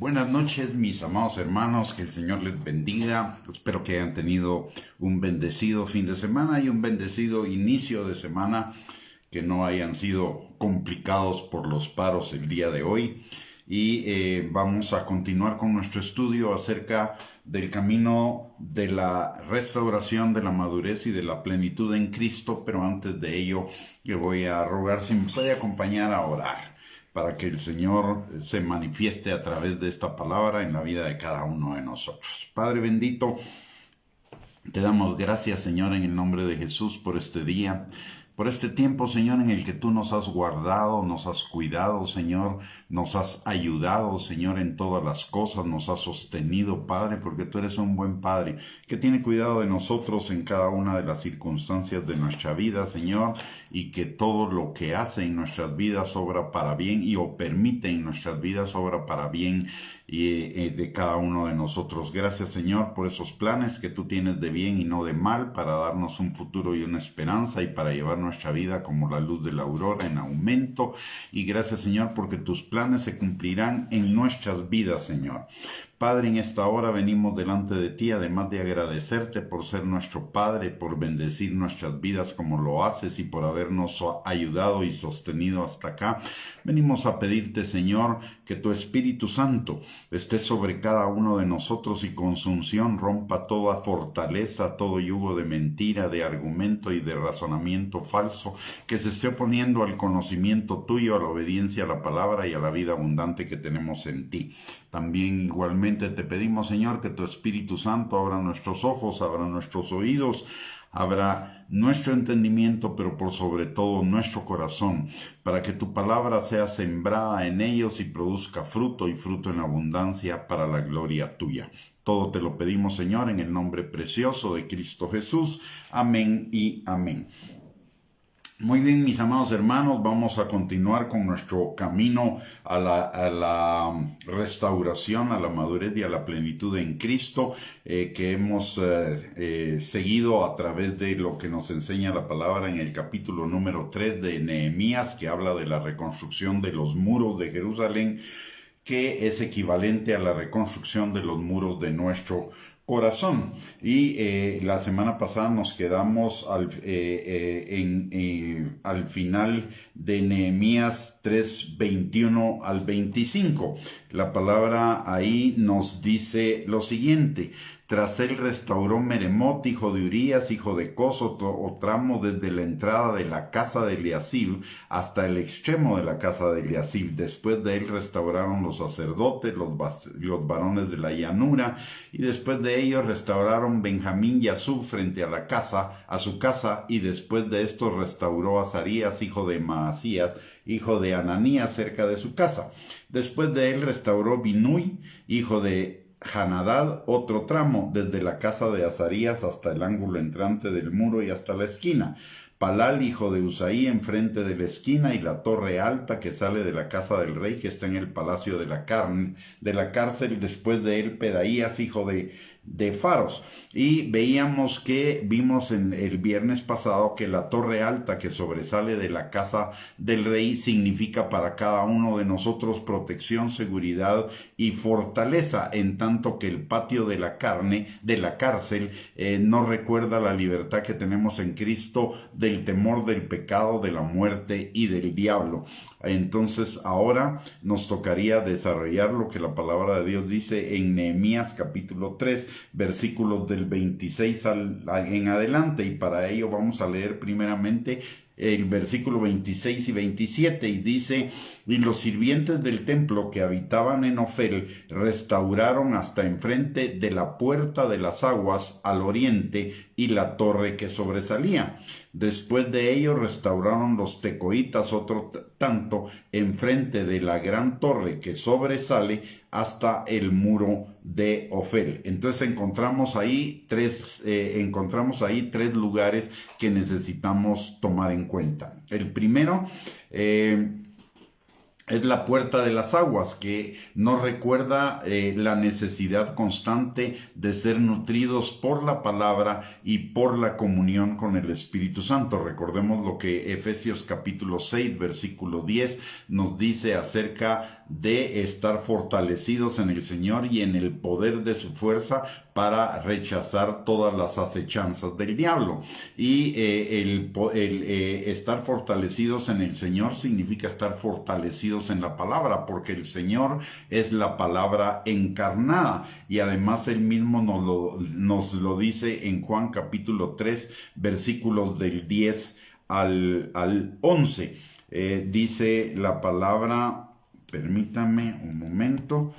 Buenas noches, mis amados hermanos, que el Señor les bendiga. Espero que hayan tenido un bendecido fin de semana y un bendecido inicio de semana, que no hayan sido complicados por los paros el día de hoy. Y vamos a continuar con nuestro estudio acerca del camino de la restauración, de la madurez y de la plenitud en Cristo. Pero antes de ello, le voy a rogar si me puede acompañar a orar, para que el Señor se manifieste a través de esta palabra en la vida de cada uno de nosotros. Padre bendito, te damos gracias, Señor, en el nombre de Jesús por este día, por este tiempo, Señor, en el que tú nos has guardado, nos has cuidado, Señor, nos has ayudado, Señor, en todas las cosas, nos has sostenido, Padre, porque tú eres un buen Padre que tiene cuidado de nosotros en cada una de las circunstancias de nuestra vida, Señor, y que todo lo que hace en nuestras vidas obra para bien y o permite en nuestras vidas obra para bien de cada uno de nosotros. Gracias, Señor, por esos planes que tú tienes de bien y no de mal, para darnos un futuro y una esperanza y para llevar nuestra vida como la luz de la aurora en aumento. Y gracias, Señor, porque tus planes se cumplirán en nuestras vidas, Señor. Padre, en esta hora venimos delante de ti, además de agradecerte por ser nuestro Padre, por bendecir nuestras vidas como lo haces y por habernos ayudado y sostenido hasta acá. Venimos a pedirte, Señor, que tu Espíritu Santo esté sobre cada uno de nosotros y con su unción rompa toda fortaleza, todo yugo de mentira, de argumento y de razonamiento falso que se esté oponiendo al conocimiento tuyo, a la obediencia a la palabra y a la vida abundante que tenemos en ti. También igualmente te pedimos, Señor, que tu Espíritu Santo abra nuestros ojos, abra nuestros oídos, abra nuestro entendimiento, pero por sobre todo nuestro corazón, para que tu palabra sea sembrada en ellos y produzca fruto y fruto en abundancia para la gloria tuya. Todo te lo pedimos, Señor, en el nombre precioso de Cristo Jesús. Amén y amén. Muy bien, mis amados hermanos, vamos a continuar con nuestro camino a la restauración, a la madurez y a la plenitud en Cristo, que hemos seguido a través de lo que nos enseña la palabra en el capítulo número 3 de Nehemías, que habla de la reconstrucción de los muros de Jerusalén, que es equivalente a la reconstrucción de los muros de nuestro corazón. Y la semana pasada nos quedamos al final de Nehemías 3, 21 al 25. La palabra ahí nos dice lo siguiente: tras él restauró Meremot, hijo de Urías, hijo de Cos, o tramo desde la entrada de la casa de Eliasib hasta el extremo de la casa de Eliasib. Después de él restauraron los sacerdotes, los varones de la llanura, y después de ellos restauraron Benjamín y Asub frente a su casa, y después de esto restauró Azarías, hijo de Maasías, hijo de Ananías, cerca de su casa. Después de él restauró Binui, hijo de Hanadad, otro tramo, desde la casa de Azarías hasta el ángulo entrante del muro y hasta la esquina. Palal, hijo de Usaí, enfrente de la esquina, y la torre alta que sale de la casa del rey, que está en el palacio de la cárcel. Después de él Pedaías, hijo de Faros. Y vimos en el viernes pasado que la torre alta que sobresale de la casa del rey significa para cada uno de nosotros protección, seguridad y fortaleza, en tanto que el patio de la cárcel nos recuerda la libertad que tenemos en Cristo del temor del pecado, de la muerte y del diablo. Entonces ahora nos tocaría desarrollar lo que la palabra de Dios dice en Nehemías capítulo 3, versículos del 26 en adelante, y para ello vamos a leer primeramente el versículo 26 y 27, y dice: y los sirvientes del templo que habitaban en Ofel restauraron hasta enfrente de la puerta de las aguas al oriente y la torre que sobresalía. Después de ello restauraron los tecoitas otro tanto enfrente de la gran torre que sobresale hasta el muro de Ofel. Entonces encontramos ahí tres lugares que necesitamos tomar en cuenta. El primero Es la puerta de las aguas que nos recuerda la necesidad constante de ser nutridos por la palabra y por la comunión con el Espíritu Santo. Recordemos lo que Efesios capítulo 6, versículo 10 nos dice acerca de estar fortalecidos en el Señor y en el poder de su fuerza para rechazar todas las acechanzas del diablo. Y estar fortalecidos en el Señor significa estar fortalecidos en la palabra, porque el Señor es la palabra encarnada, y además él mismo nos lo dice en Juan capítulo 3, versículos del 10 al 11. Dice la palabra, permítame un momento,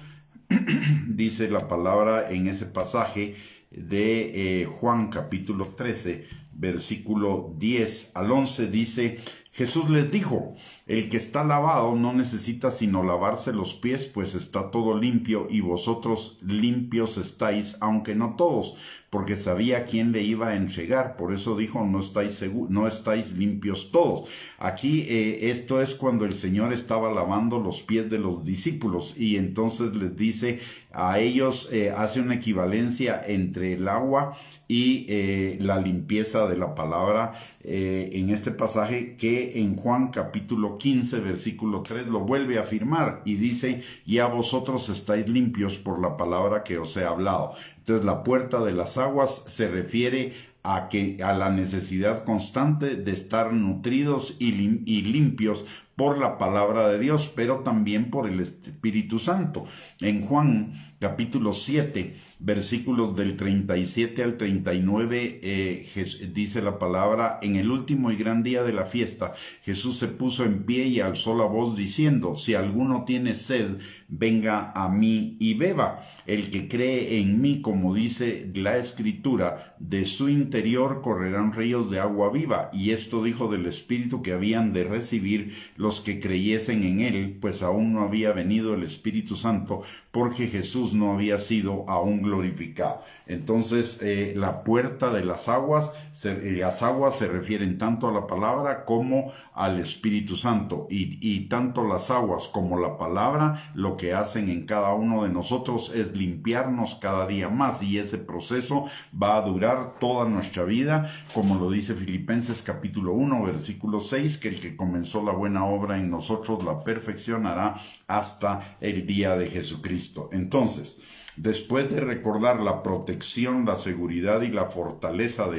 dice la palabra en ese pasaje de Juan capítulo 13, versículo 10 al 11, dice: Jesús les dijo: el que está lavado no necesita sino lavarse los pies, pues está todo limpio, y vosotros limpios estáis, aunque no todos, porque sabía quién le iba a entregar. Por eso dijo: no estáis limpios todos. Aquí esto es cuando el Señor estaba lavando los pies de los discípulos, y entonces les dice a ellos, hace una equivalencia entre el agua y la limpieza de la palabra en este pasaje, que en Juan capítulo 15 versículo 3 lo vuelve a afirmar y dice: ya vosotros estáis limpios por la palabra que os he hablado. Entonces la puerta de las aguas se refiere a la necesidad constante de estar nutridos y limpios por la palabra de Dios, pero también por el Espíritu Santo. En Juan capítulo 7, versículos del 37 al 39, dice la palabra: en el último y gran día de la fiesta, Jesús se puso en pie y alzó la voz diciendo: si alguno tiene sed, venga a mí y beba. El que cree en mí, como dice la Escritura, de su interior correrán ríos de agua viva. Y esto dijo del Espíritu que habían de recibir los que creyesen en él, pues aún no había venido el Espíritu Santo, porque Jesús no había sido aún glorificado. Entonces la puerta de las aguas se refieren tanto a la palabra como al Espíritu Santo, y tanto las aguas como la palabra lo que hacen en cada uno de nosotros es limpiarnos cada día más, y ese proceso va a durar toda nuestra vida, como lo dice Filipenses capítulo 1 versículo 6, que el que comenzó la buena obra en nosotros la perfeccionará hasta el día de Jesucristo. Entonces, después de recordar la protección, la seguridad y la fortaleza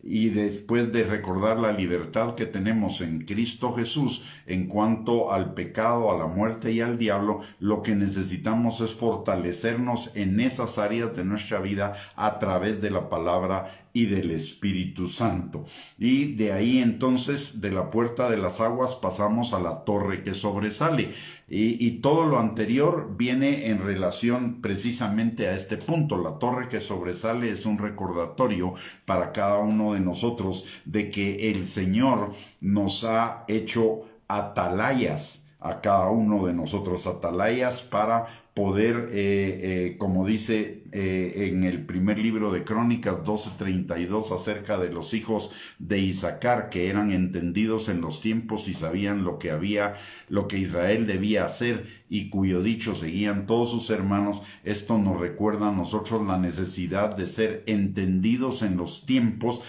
y después de recordar la libertad que tenemos en Cristo Jesús en cuanto al pecado, a la muerte y al diablo, lo que necesitamos es fortalecernos en esas áreas de nuestra vida a través de la palabra y del Espíritu Santo. Y de ahí entonces, de la puerta de las aguas, pasamos a la torre que sobresale. Y todo lo anterior viene en relación precisamente a este punto. La torre que sobresale es un recordatorio para cada uno de nosotros de que el Señor nos ha hecho atalayas a cada uno de nosotros, atalayas para poder, como dice en el primer libro de Crónicas 12:32, acerca de los hijos de Isaacar, que eran entendidos en los tiempos y sabían lo que Israel debía hacer, y cuyo dicho seguían todos sus hermanos. Esto nos recuerda a nosotros la necesidad de ser entendidos en los tiempos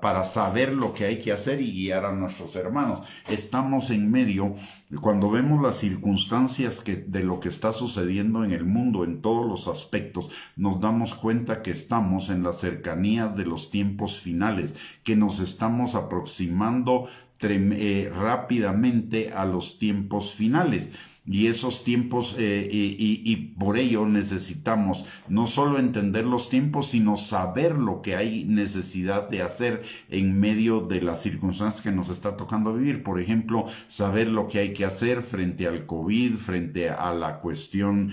para saber lo que hay que hacer y guiar a nuestros hermanos. Estamos en medio, cuando vemos las circunstancias de lo que está sucediendo en el mundo en todos los aspectos, nos damos cuenta que estamos en las cercanías de los tiempos finales, que nos estamos aproximando rápidamente a los tiempos finales. Y esos tiempos, y por ello necesitamos no solo entender los tiempos, sino saber lo que hay necesidad de hacer en medio de las circunstancias que nos está tocando vivir. Por ejemplo, saber lo que hay que hacer frente al COVID, frente a la cuestión,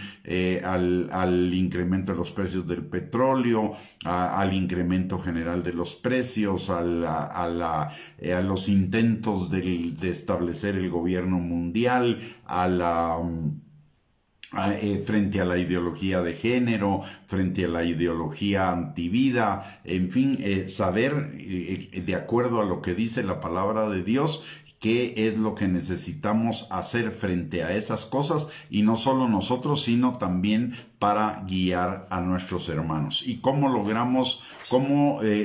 al incremento de los precios del petróleo, al incremento general de los precios, a los intentos de establecer el gobierno mundial, frente a la ideología de género, frente a la ideología antivida, en fin, saber, de acuerdo a lo que dice la palabra de Dios, qué es lo que necesitamos hacer frente a esas cosas, y no solo nosotros, sino también para guiar a nuestros hermanos. ¿Y cómo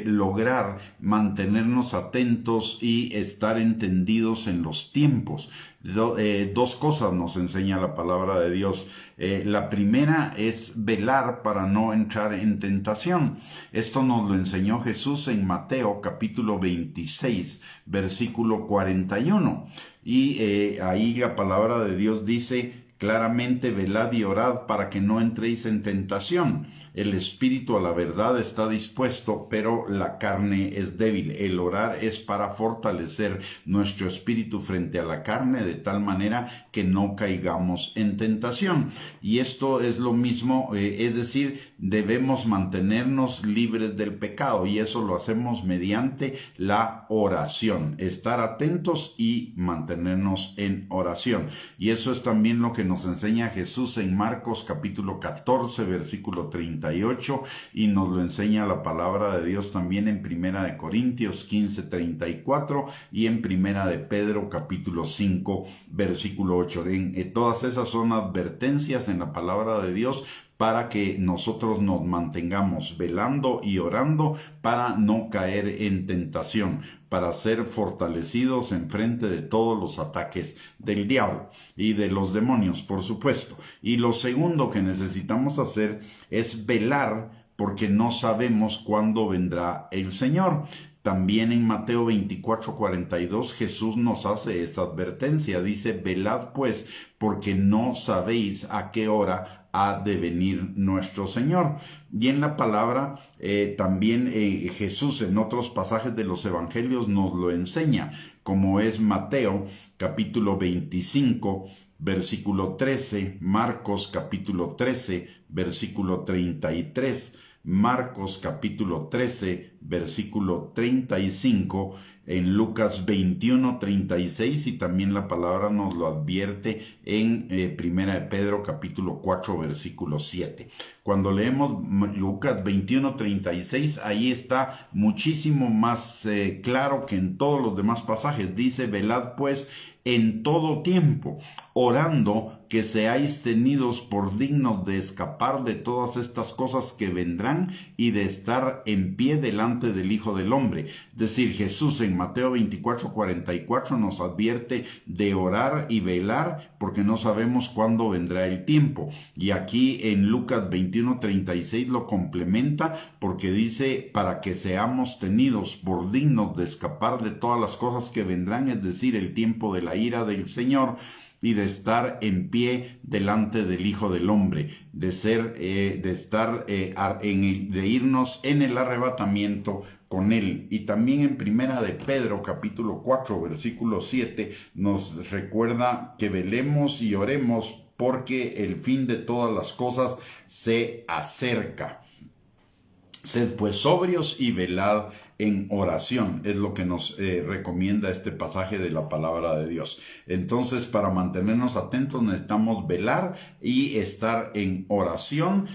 lograr mantenernos atentos y estar entendidos en los tiempos? Dos cosas nos enseña la palabra de Dios. La primera es velar para no entrar en tentación. Esto nos lo enseñó Jesús en Mateo capítulo 26, versículo 41. Y ahí la palabra de Dios dice claramente: velad y orad para que no entréis en tentación. El espíritu a la verdad está dispuesto, pero la carne es débil. El orar es para fortalecer nuestro espíritu frente a la carne, de tal manera que no caigamos en tentación. Y esto es lo mismo, es decir, debemos mantenernos libres del pecado, y eso lo hacemos mediante la oración. Estar atentos y mantenernos en oración. Y eso es también lo que nos enseña Jesús en Marcos capítulo 14, versículo 38, y nos lo enseña la palabra de Dios también en Primera de Corintios 15, 34, y en Primera de Pedro capítulo 5, versículo 8. Todas esas son advertencias en la palabra de Dios para que nosotros nos mantengamos velando y orando para no caer en tentación, para ser fortalecidos en frente de todos los ataques del diablo y de los demonios, por supuesto. Y lo segundo que necesitamos hacer es velar, porque no sabemos cuándo vendrá el Señor. También en Mateo 24:42 Jesús nos hace esta advertencia. Dice: velad pues, porque no sabéis a qué hora ha de venir nuestro Señor. Y en la palabra también Jesús en otros pasajes de los evangelios nos lo enseña, como es Mateo capítulo 25, versículo 13, Marcos capítulo 13, versículo 33, Marcos capítulo 13, versículo 35, en Lucas 21, 36, y también la palabra nos lo advierte en Primera de Pedro capítulo 4, versículo 7. Cuando leemos Lucas 21, 36, ahí está muchísimo más claro que en todos los demás pasajes. Dice: velad pues en todo tiempo, orando que seáis tenidos por dignos de escapar de todas estas cosas que vendrán y de estar en pie delante del Hijo del Hombre. Es decir, Jesús en Mateo 24, 44 nos advierte de orar y velar porque no sabemos cuándo vendrá el tiempo. Y aquí en Lucas 21, 36 lo complementa porque dice: para que seamos tenidos por dignos de escapar de todas las cosas que vendrán, es decir, el tiempo de la ira del Señor, y de estar en pie delante del Hijo del Hombre, de irnos en el arrebatamiento con Él. Y también en Primera de Pedro capítulo 4, versículo 7 nos recuerda que velemos y oremos porque el fin de todas las cosas se acerca. Sed pues sobrios y velad en oración, es lo que nos recomienda este pasaje de la palabra de Dios. Entonces, para mantenernos atentos necesitamos velar y estar en oración,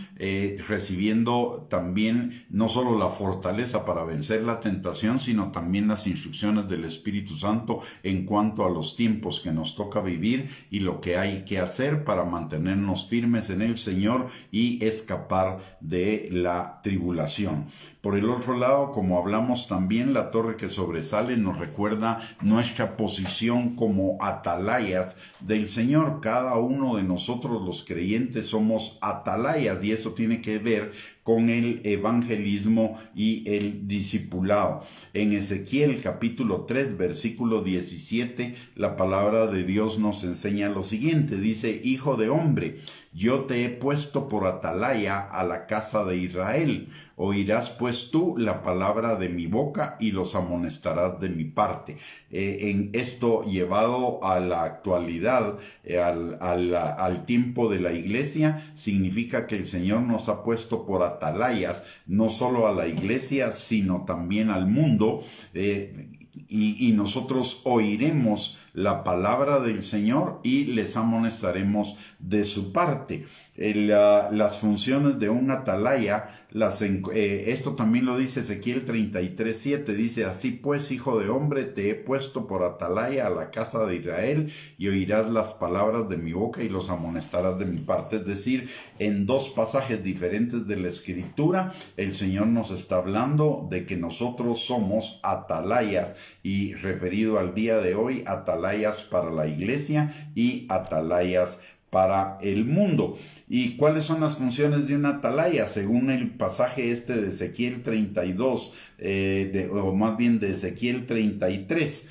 recibiendo también no solo la fortaleza para vencer la tentación, sino también las instrucciones del Espíritu Santo en cuanto a los tiempos que nos toca vivir y lo que hay que hacer para mantenernos firmes en el Señor y escapar de la tribulación. Por el otro lado, como hablamos también, la torre que sobresale nos recuerda nuestra posición como atalayas del Señor. Cada uno de nosotros los creyentes somos atalayas, y eso tiene que ver con el evangelismo y el discipulado. En Ezequiel capítulo 3, versículo 17, la palabra de Dios nos enseña lo siguiente. Dice: hijo de hombre, yo te he puesto por atalaya a la casa de Israel. Oirás pues tú la palabra de mi boca y los amonestarás de mi parte. En esto llevado a la actualidad, al tiempo de la iglesia, significa que el Señor nos ha puesto por atalayas, no solo a la iglesia, sino también al mundo, y nosotros oiremos la palabra del Señor y les amonestaremos de su parte. Las funciones de un atalaya, esto también lo dice Ezequiel 33:7, dice: así pues, hijo de hombre, te he puesto por atalaya a la casa de Israel, y oirás las palabras de mi boca y los amonestarás de mi parte. Es decir, en dos pasajes diferentes de la Escritura, el Señor nos está hablando de que nosotros somos atalayas, y referido al día de hoy, atalayas para la iglesia y atalayas para el mundo. ¿Y cuáles son las funciones de una atalaya? Según el pasaje de Ezequiel 32, o más bien de Ezequiel 33,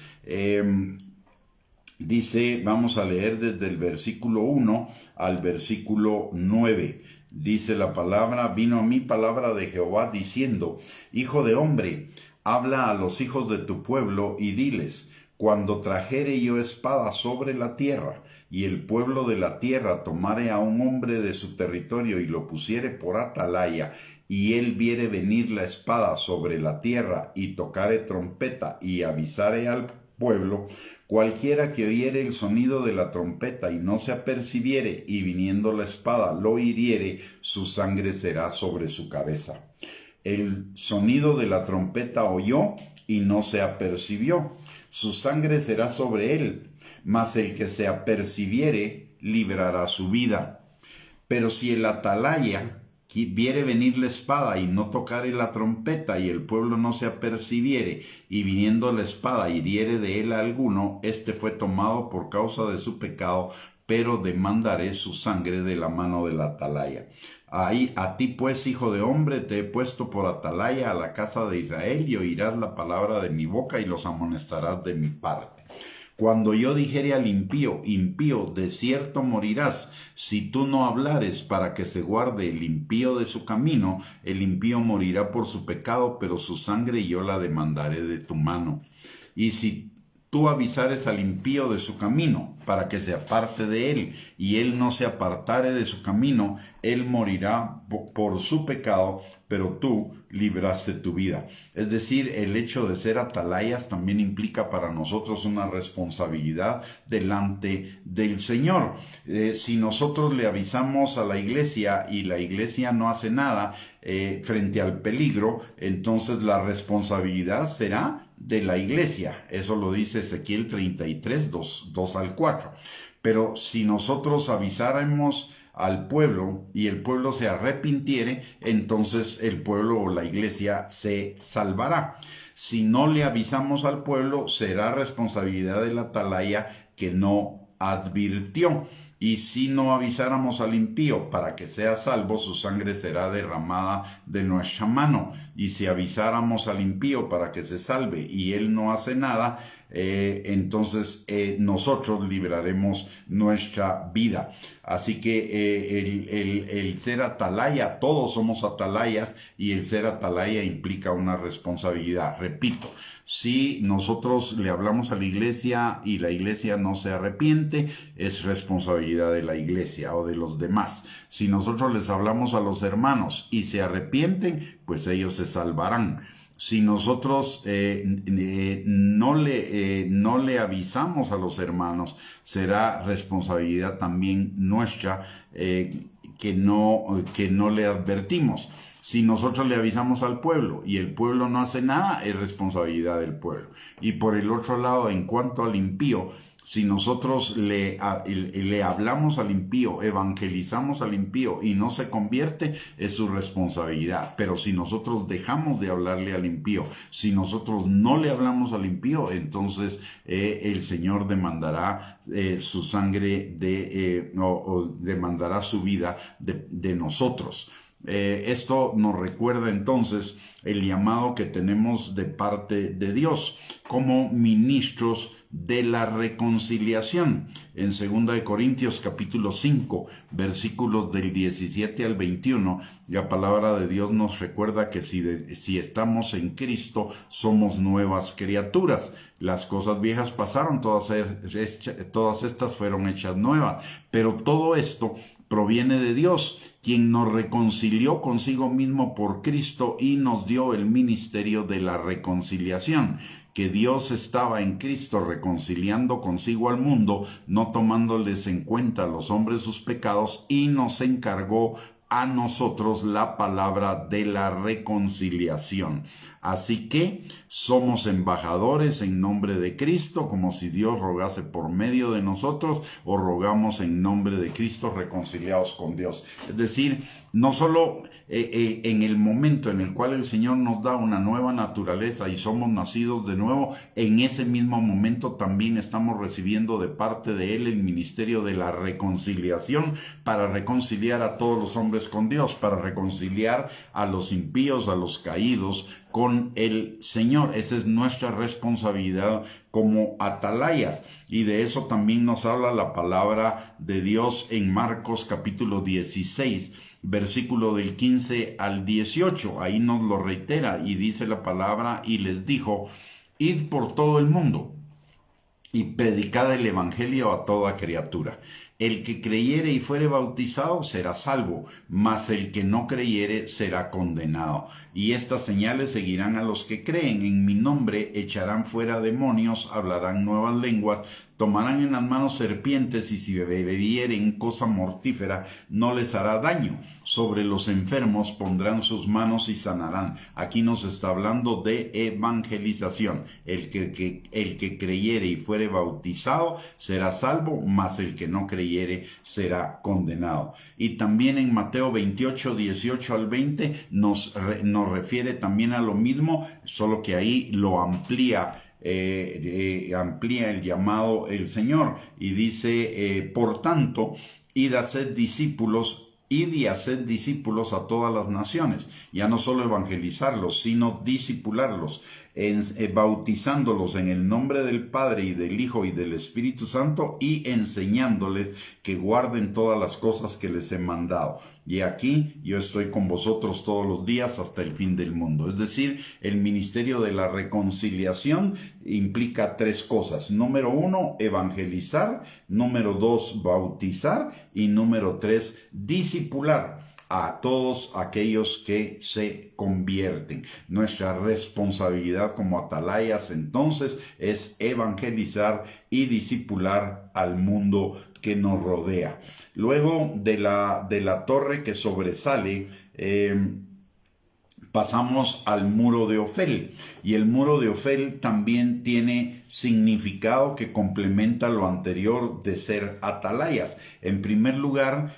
dice, vamos a leer desde el versículo 1 al versículo 9. Dice la palabra: vino a mí palabra de Jehová diciendo: hijo de hombre, habla a los hijos de tu pueblo y diles: cuando trajere yo espada sobre la tierra, y el pueblo de la tierra tomare a un hombre de su territorio y lo pusiere por atalaya, y él viere venir la espada sobre la tierra, y tocare trompeta, y avisare al pueblo, cualquiera que oyere el sonido de la trompeta y no se apercibiere, y viniendo la espada lo hiriere, su sangre será sobre su cabeza. El sonido de la trompeta oyó y no se apercibió, su sangre será sobre él, mas el que se apercibiere librará su vida. Pero si el atalaya viere venir la espada y no tocare la trompeta, y el pueblo no se apercibiere, y viniendo la espada hiriere de él a alguno, éste fue tomado por causa de su pecado, pero demandaré su sangre de la mano del atalaya. Ahí, a ti pues, hijo de hombre, te he puesto por atalaya a la casa de Israel, y oirás la palabra de mi boca y los amonestarás de mi parte. Cuando yo dijere al impío: impío, de cierto morirás, si tú no hablares para que se guarde el impío de su camino, el impío morirá por su pecado, pero su sangre yo la demandaré de tu mano. Y si tú avisares al impío de su camino, para que se aparte de él, y él no se apartare de su camino, él morirá por su pecado, pero tú libraste tu vida. Es decir, el hecho de ser atalayas también implica para nosotros una responsabilidad delante del Señor. Si nosotros le avisamos a la iglesia y la iglesia no hace nada frente al peligro, entonces la responsabilidad será de la iglesia. Eso lo dice Ezequiel 33, 2 al 4. Pero si nosotros avisáramos al pueblo y el pueblo se arrepintiere, entonces el pueblo o la iglesia se salvará. Si no le avisamos al pueblo, será responsabilidad del atalaya que no advirtió. Y si no avisáramos al impío para que sea salvo, su sangre será derramada de nuestra mano. Y si avisáramos al impío para que se salve y él no hace nada, entonces nosotros libraremos nuestra vida. Así que el ser atalaya, todos somos atalayas, y el ser atalaya implica una responsabilidad. Repito, si nosotros le hablamos a la iglesia y la iglesia no se arrepiente, es responsabilidad de la iglesia o de los demás. Si nosotros les hablamos a los hermanos y se arrepienten, pues ellos se salvarán. Si nosotros no le avisamos a los hermanos, será responsabilidad también nuestra que no le advertimos. Si nosotros le avisamos al pueblo y el pueblo no hace nada, es responsabilidad del pueblo. Y por el otro lado, en cuanto al impío, si nosotros le hablamos al impío, evangelizamos al impío y no se convierte, es su responsabilidad. Pero si nosotros dejamos de hablarle al impío, si nosotros no le hablamos al impío, entonces el Señor demandará su sangre o demandará su vida de nosotros. Esto nos recuerda entonces el llamado que tenemos de parte de Dios como ministros de la reconciliación. En 2 Corintios capítulo 5, versículos del 17 al 21, la palabra de Dios nos recuerda que si estamos en Cristo, somos nuevas criaturas. Las cosas viejas pasaron, todas estas fueron hechas nuevas. Pero todo esto proviene de Dios, quien nos reconcilió consigo mismo por Cristo y nos dio el ministerio de la reconciliación, que Dios estaba en Cristo reconciliando consigo al mundo, no tomándoles en cuenta a los hombres sus pecados, y nos encargó a nosotros la palabra de la reconciliación. Así que somos embajadores en nombre de Cristo, como si Dios rogase por medio de nosotros, o rogamos en nombre de Cristo reconciliados con Dios. Es decir, no solo en el momento en el cual el Señor nos da una nueva naturaleza y somos nacidos de nuevo, en ese mismo momento también estamos recibiendo de parte de Él el ministerio de la reconciliación, para reconciliar a todos los hombres con Dios, para reconciliar a los impíos, a los caídos con el Señor. Esa es nuestra responsabilidad como atalayas, y de eso también nos habla la palabra de Dios en Marcos capítulo 16, versículo del 15 al 18. Ahí nos lo reitera y dice la palabra: y les dijo: id por todo el mundo y predicad el evangelio a toda criatura. El que creyere y fuere bautizado será salvo, mas el que no creyere será condenado. Y estas señales seguirán a los que creen: en mi nombre echarán fuera demonios, hablarán nuevas lenguas, tomarán en las manos serpientes, y si bebieren cosa mortífera no les hará daño. Sobre los enfermos pondrán sus manos y sanarán. Aquí nos está hablando de evangelización. El que creyere y fuere bautizado será salvo, mas el que no creyere será condenado. Y también en Mateo 28, 18 al 20 nos refiere también a lo mismo, solo que ahí lo amplía el llamado el Señor, y dice: por tanto, id y haced discípulos a todas las naciones. Ya no solo evangelizarlos, sino discipularlos, bautizándolos en el nombre del Padre y del Hijo y del Espíritu Santo, y enseñándoles que guarden todas las cosas que les he mandado. Y aquí yo estoy con vosotros todos los días hasta el fin del mundo. Es decir, el ministerio de la reconciliación implica tres cosas. Número 1, evangelizar. Número 2, bautizar. Y número 3, discipular a todos aquellos que se convierten. Nuestra responsabilidad como atalayas entonces es evangelizar y discipular al mundo que nos rodea. Luego de la torre que sobresale, pasamos al muro de Ofel, y el muro de Ofel también tiene significado que complementa lo anterior de ser atalayas. En primer lugar,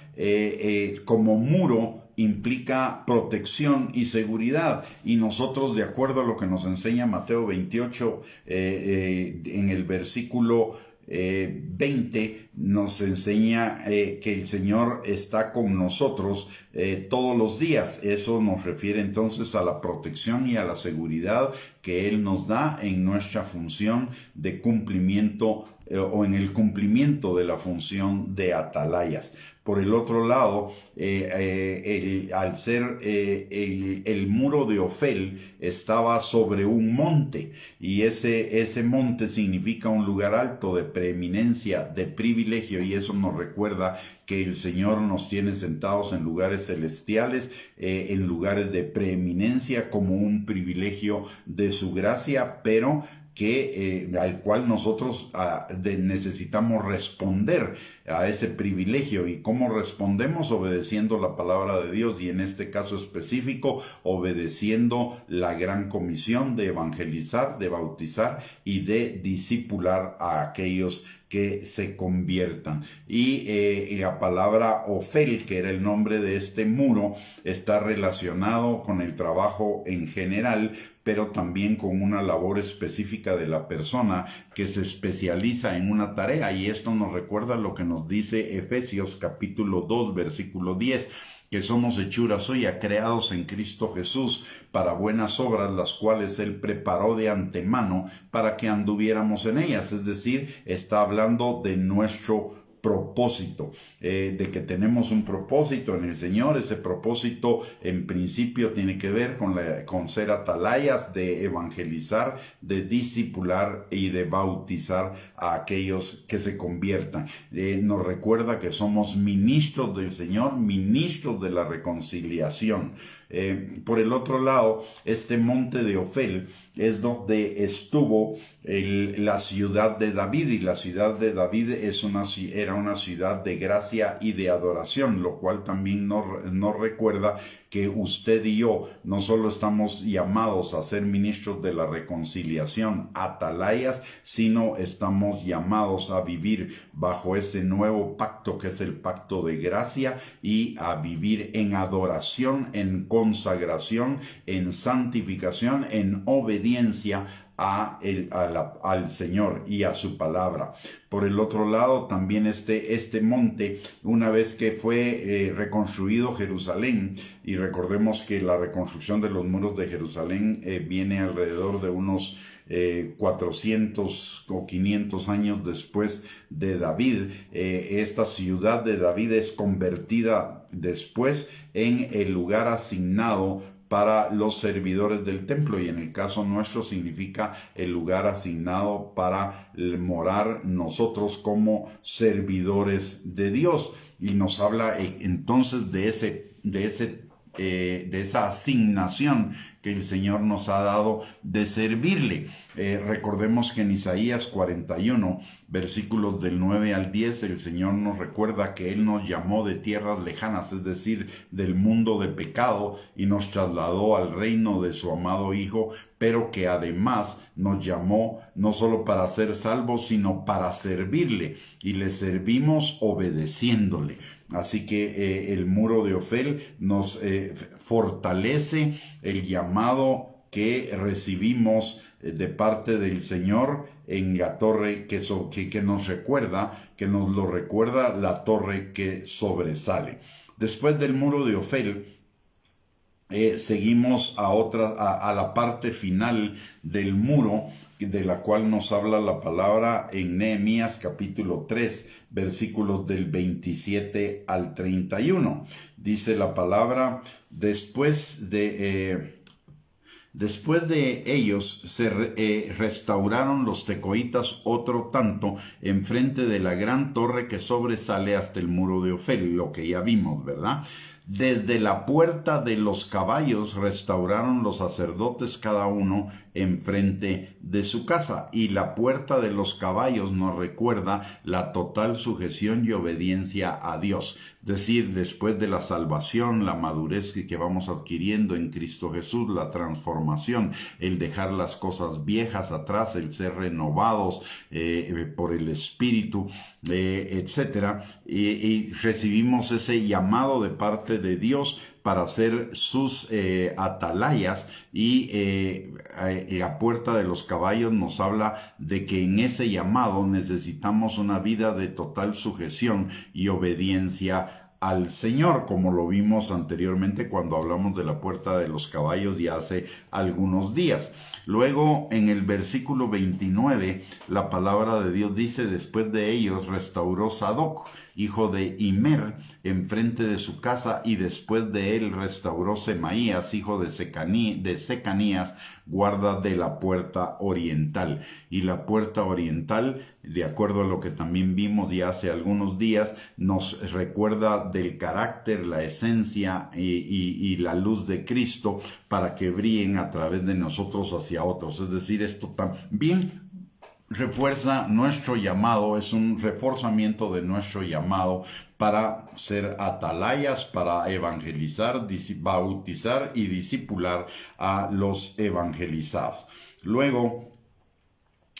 como muro implica protección y seguridad, y nosotros, de acuerdo a lo que nos enseña Mateo 28, en el versículo 20, nos enseña que el Señor está con nosotros todos los días. Eso nos refiere entonces a la protección y a la seguridad que Él nos da en nuestra función de cumplimiento o en el cumplimiento de la función de atalayas. Por el otro lado, al ser el muro de Ofel estaba sobre un monte, y ese monte significa un lugar alto de preeminencia, de privilegio, y eso nos recuerda que el Señor nos tiene sentados en lugares celestiales, en lugares de preeminencia, como un privilegio de su gracia, pero al cual nosotros necesitamos responder a ese privilegio. ¿Y cómo respondemos? Obedeciendo la palabra de Dios, y en este caso específico, obedeciendo la gran comisión de evangelizar, de bautizar y de discipular a aquellos que se conviertan. Y la palabra Ofel, que era el nombre de este muro, está relacionado con el trabajo en general, pero también con una labor específica de la persona que se especializa en una tarea. Y esto nos recuerda lo que nos dice Efesios capítulo 2, versículo 10, que somos hechura suya, creados en Cristo Jesús para buenas obras, las cuales Él preparó de antemano para que anduviéramos en ellas. Es decir, está hablando de nuestro propósito, de que tenemos un propósito en el Señor. Ese propósito en principio tiene que ver con ser atalayas, de evangelizar, de discipular y de bautizar a aquellos que se conviertan. Nos recuerda que somos ministros del Señor, ministros de la reconciliación. Por el otro lado, este monte de Ofel es donde estuvo la ciudad de David, y la ciudad de David era una ciudad de gracia y de adoración, lo cual también nos recuerda que usted y yo no solo estamos llamados a ser ministros de la reconciliación, atalayas, sino estamos llamados a vivir bajo ese nuevo pacto que es el pacto de gracia, y a vivir en adoración, en consagración, en santificación, en obediencia al Señor y a su palabra. Por el otro lado, también este monte, una vez que fue reconstruido Jerusalén, y recordemos que la reconstrucción de los muros de Jerusalén viene alrededor de unos 400 o 500 años después de David. Esta ciudad de David es convertida después en el lugar asignado para los servidores del templo, y en el caso nuestro significa el lugar asignado para morar nosotros como servidores de Dios. Y nos habla entonces de esa asignación que el Señor nos ha dado de servirle. Recordemos que en Isaías 41, versículos del 9 al 10, el Señor nos recuerda que Él nos llamó de tierras lejanas, es decir, del mundo de pecado, y nos trasladó al reino de su amado Hijo, pero que además nos llamó no solo para ser salvos, sino para servirle, y le servimos obedeciéndole. Así que el muro de Ofel nos fortalece el llamado que recibimos de parte del Señor en la torre que nos lo recuerda la torre que sobresale. Después del muro de Ofel, seguimos a la parte final del muro, de la cual nos habla la palabra en Nehemías capítulo 3, versículos del 27 al 31. Dice la palabra: después de ellos se restauraron los tecoitas otro tanto enfrente de la gran torre que sobresale hasta el muro de Ofel, lo que ya vimos, ¿verdad? Desde la puerta de los caballos restauraron los sacerdotes cada uno enfrente de su casa, y la puerta de los caballos nos recuerda la total sujeción y obediencia a Dios. Es decir, después de la salvación, la madurez que vamos adquiriendo en Cristo Jesús, la transformación, el dejar las cosas viejas atrás, el ser renovados por el Espíritu, etcétera, y recibimos ese llamado de parte de Dios para ser sus atalayas, y la puerta de los caballos nos habla de que en ese llamado necesitamos una vida de total sujeción y obediencia al Señor, como lo vimos anteriormente cuando hablamos de la puerta de los caballos ya hace algunos días. Luego, en el versículo 29, la palabra de Dios dice: después de ellos restauró Sadoc, hijo de Imer, enfrente de su casa, y después de él restauró Semaías, hijo de Secanías, guarda de la puerta oriental. Y la puerta oriental, de acuerdo a lo que también vimos ya hace algunos días, nos recuerda del carácter, la esencia y la luz de Cristo, para que brillen a través de nosotros hacia otros. Es decir, esto también refuerza nuestro llamado, es un reforzamiento de nuestro llamado para ser atalayas, para evangelizar, bautizar y discipular a los evangelizados. Luego,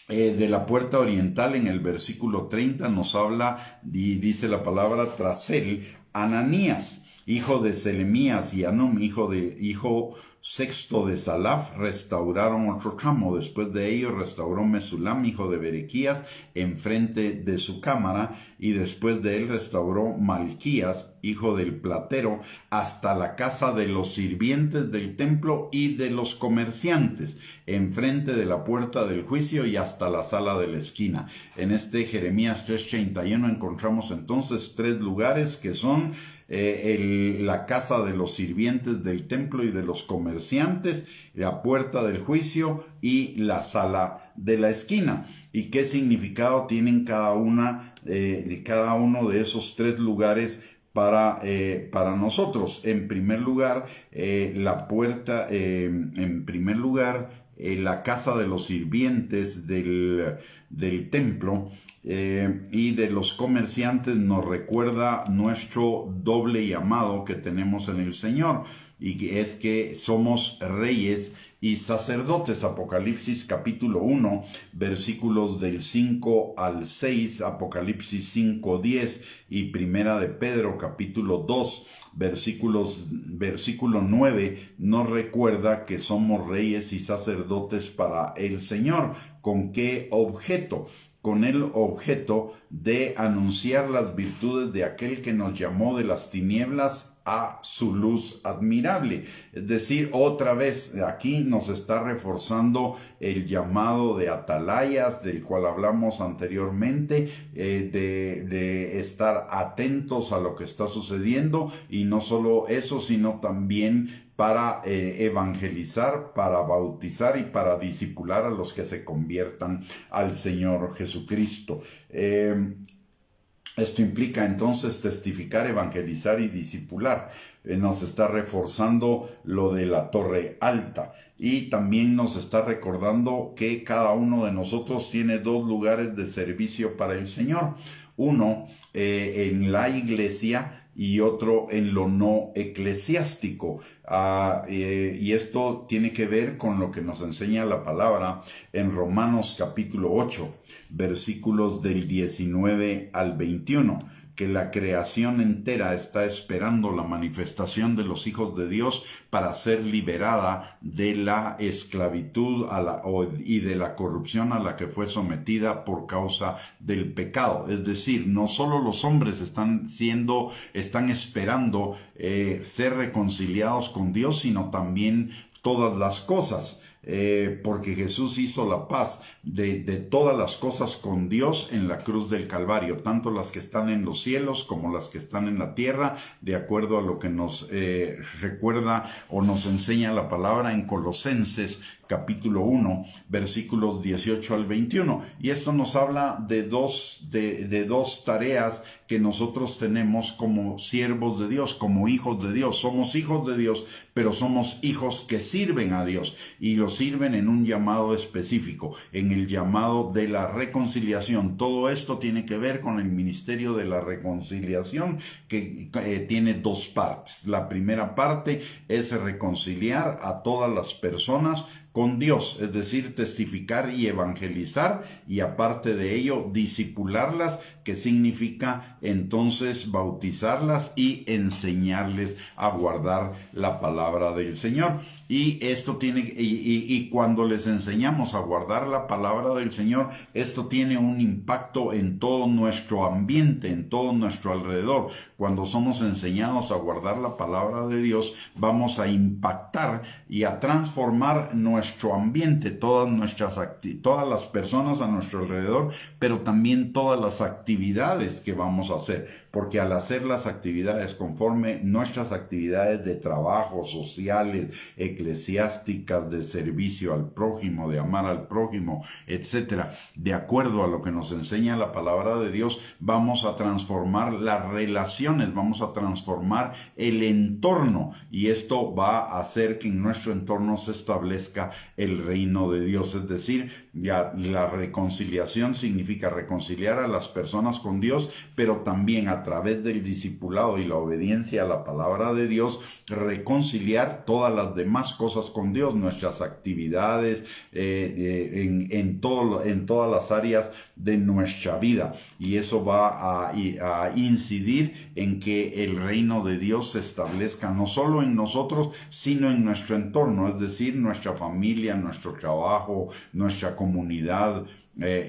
de la puerta oriental, en el versículo 30 nos habla y dice la palabra: tras él, Ananías, hijo de Selemías, y Anum, hijo sexto de Salaf, restauraron otro tramo. Después de ello restauró Mesulam, hijo de Berequías, enfrente de su cámara, y después de él restauró Malquías, hijo del platero, hasta la casa de los sirvientes del templo y de los comerciantes, enfrente de la puerta del juicio y hasta la sala de la esquina. En este Jeremías 3:31 encontramos entonces 3 lugares que son la casa de los sirvientes del templo y de los comerciantes, la puerta del juicio y la sala de la esquina. ¿Y qué significado tienen cada uno de esos 3 lugares para nosotros? En primer lugar, la puerta, la casa de los sirvientes del templo y de los comerciantes nos recuerda nuestro doble llamado que tenemos en el Señor, y es que somos reyes y sacerdotes. Apocalipsis capítulo 1, versículos del 5 al 6, Apocalipsis 5:10 y Primera de Pedro capítulo 2, versículo 9, nos recuerda que somos reyes y sacerdotes para el Señor. ¿Con qué objeto? Con el objeto de anunciar las virtudes de aquel que nos llamó de las tinieblas a su luz admirable. Es decir, otra vez aquí nos está reforzando el llamado de atalayas, del cual hablamos anteriormente, de estar atentos a lo que está sucediendo, y no solo eso, sino también para evangelizar, para bautizar y para discipular a los que se conviertan al Señor Jesucristo. Esto implica entonces testificar, evangelizar y discipular. Nos está reforzando lo de la torre alta, y también nos está recordando que cada uno de nosotros tiene 2 lugares de servicio para el Señor. Uno en la iglesia y otro en lo no eclesiástico. Y esto tiene que ver con lo que nos enseña la palabra en Romanos capítulo 8, versículos del 19 al 21, que la creación entera está esperando la manifestación de los hijos de Dios para ser liberada de la esclavitud y de la corrupción a la que fue sometida por causa del pecado. Es decir, no solo los hombres están esperando ser reconciliados con Dios, sino también todas las cosas. Porque Jesús hizo la paz de todas las cosas con Dios en la cruz del Calvario, tanto las que están en los cielos como las que están en la tierra, de acuerdo a lo que nos recuerda o nos enseña la palabra en Colosenses capítulo 1, versículos 18 al 21. Y esto nos habla de dos tareas que nosotros tenemos como siervos de Dios, como hijos de Dios. Somos hijos de Dios, pero somos hijos que sirven a Dios, y lo sirven en un llamado específico, en el llamado de la reconciliación. Todo esto tiene que ver con el ministerio de la reconciliación, que tiene 2 partes. La primera parte es reconciliar a todas las personas con Dios, es decir, testificar y evangelizar, y aparte de ello discipularlas, que significa entonces bautizarlas y enseñarles a guardar la palabra del Señor. Y esto y cuando les enseñamos a guardar la palabra del Señor, esto tiene un impacto en todo nuestro ambiente, en todo nuestro alrededor. Cuando somos enseñados a guardar la palabra de Dios, vamos a impactar y a transformar nuestro ambiente, todas las personas a nuestro alrededor, pero también todas las actividades que vamos a hacer, porque al hacer las actividades conforme nuestras actividades de trabajo, sociales, eclesiásticas, de servicio al prójimo, de amar al prójimo, etcétera, de acuerdo a lo que nos enseña la palabra de Dios, vamos a transformar las relaciones, vamos a transformar el entorno, y esto va a hacer que en nuestro entorno se establezca el reino de Dios. Es decir, la reconciliación significa reconciliar a las personas con Dios, pero también a a través del discipulado y la obediencia a la palabra de Dios, reconciliar todas las demás cosas con Dios, nuestras actividades, en todas las áreas de nuestra vida. Y eso va a incidir en que el reino de Dios se establezca no solo en nosotros, sino en nuestro entorno, es decir, nuestra familia, nuestro trabajo, nuestra comunidad,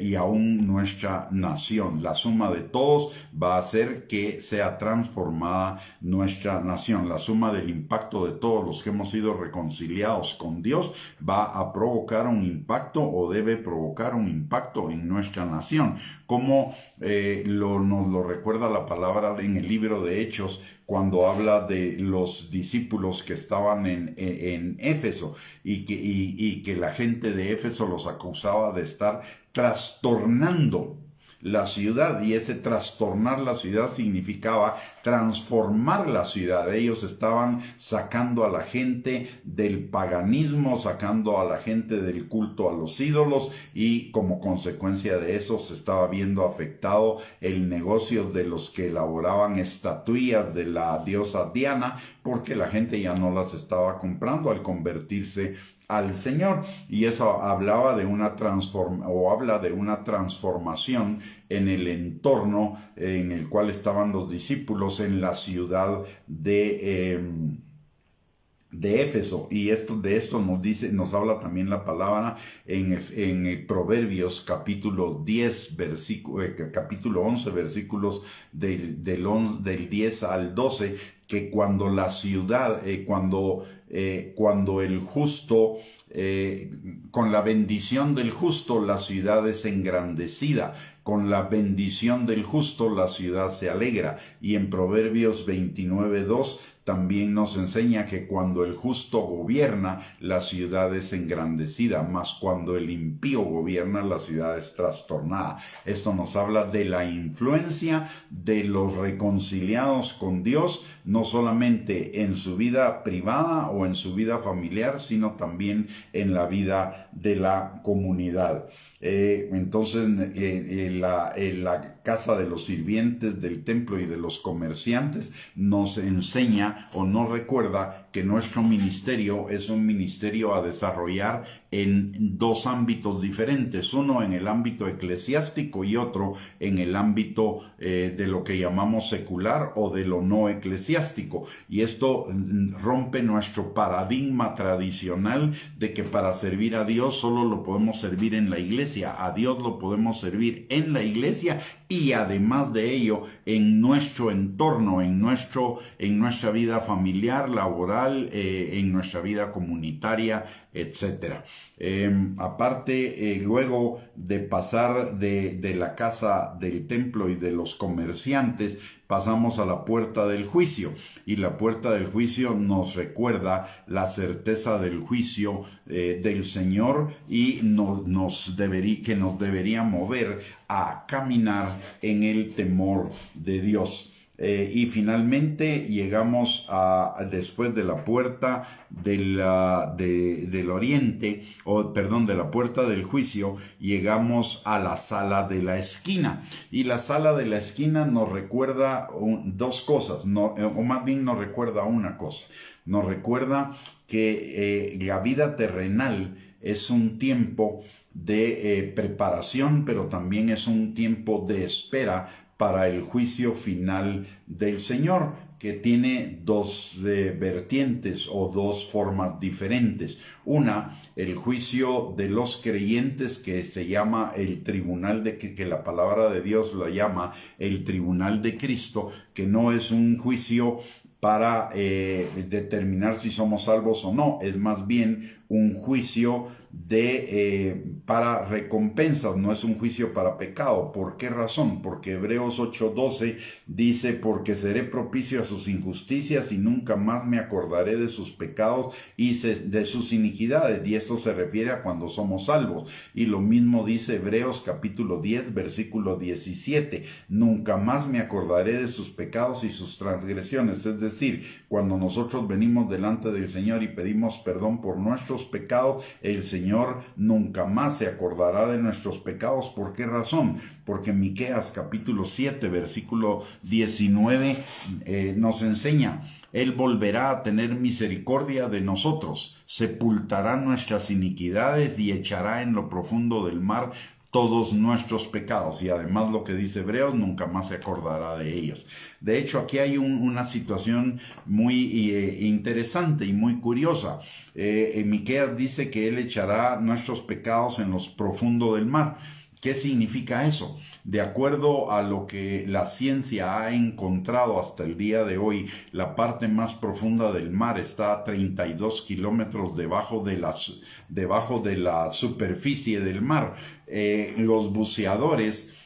y aún nuestra nación. La suma de todos va a hacer que sea transformada nuestra nación. La suma del impacto de todos los que hemos sido reconciliados con Dios va a provocar un impacto, o debe provocar un impacto en nuestra nación, como nos lo recuerda la palabra en el libro de Hechos, cuando habla de los discípulos que estaban en Éfeso y que la gente de Éfeso los acusaba de estar trastornando la ciudad, y ese trastornar la ciudad significaba transformar la ciudad. Ellos estaban sacando a la gente del paganismo, sacando a la gente del culto a los ídolos, y como consecuencia de eso se estaba viendo afectado el negocio de los que elaboraban estatuillas de la diosa Diana, porque la gente ya no las estaba comprando al convertirse al Señor. Y eso hablaba de habla de una transformación en el entorno en el cual estaban los discípulos en la ciudad de Éfeso. Y de esto nos habla también la palabra en Proverbios capítulo 10, capítulo 11, versículos del 10 al 12, que cuando la ciudad, cuando el justo, con la bendición del justo, la ciudad es engrandecida. Con la bendición del justo, la ciudad se alegra. Y en Proverbios 29:2 también nos enseña que cuando el justo gobierna, la ciudad es engrandecida, mas cuando el impío gobierna, la ciudad es trastornada. Esto nos habla de la influencia de los reconciliados con Dios, no solamente en su vida privada o en su vida familiar, sino también en la vida de la comunidad. Entonces, la casa de los sirvientes del templo y de los comerciantes nos enseña o nos recuerda que nuestro ministerio es un ministerio a desarrollar en dos ámbitos diferentes, uno en el ámbito eclesiástico y otro en el ámbito de lo que llamamos secular o de lo no eclesiástico. Y esto rompe nuestro paradigma tradicional de que para servir a Dios solo lo podemos servir en la iglesia. A Dios lo podemos servir en la iglesia y además de ello en nuestro entorno, en nuestra vida familiar, laboral, en nuestra vida comunitaria, etcétera. Aparte, luego de pasar de la casa del templo y de los comerciantes, pasamos a la puerta del juicio, y la puerta del juicio nos recuerda la certeza del juicio del Señor, y que nos debería mover a caminar en el temor de Dios. Y finalmente llegamos después de la puerta del oriente, de la puerta del juicio, llegamos a la sala de la esquina. Y la sala de la esquina nos recuerda dos cosas, o más bien nos recuerda una cosa. Nos recuerda que la vida terrenal es un tiempo de preparación, pero también es un tiempo de espera para el juicio final del Señor, que tiene dos vertientes o dos formas diferentes. Una, el juicio de los creyentes, que se llama el tribunal que la palabra de Dios lo llama el tribunal de Cristo, que no es un juicio para determinar si somos salvos o no, es más bien un juicio para recompensas, no es un juicio para pecado. ¿Por qué razón? Porque Hebreos 8:12 dice: porque seré propicio a sus injusticias y nunca más me acordaré de sus pecados y de sus iniquidades. Y esto se refiere a cuando somos salvos. Y lo mismo dice Hebreos capítulo 10, versículo 17: nunca más me acordaré de sus pecados y sus transgresiones. Es decir, cuando nosotros venimos delante del Señor y pedimos perdón por nuestros pecados, el Señor Señor nunca más se acordará de nuestros pecados. ¿Por qué razón? Porque Miqueas capítulo 7, versículo 19 nos enseña: Él volverá a tener misericordia de nosotros, sepultará nuestras iniquidades y echará en lo profundo del mar todos nuestros pecados. Y además lo que dice Hebreos, nunca más se acordará de ellos. De hecho, aquí hay una situación muy interesante y muy curiosa. Miqueas dice que Él echará nuestros pecados en los profundos del mar. ¿Qué significa eso? De acuerdo a lo que la ciencia ha encontrado hasta el día de hoy, la parte más profunda del mar está a 32 kilómetros debajo de la superficie del mar. Los buceadores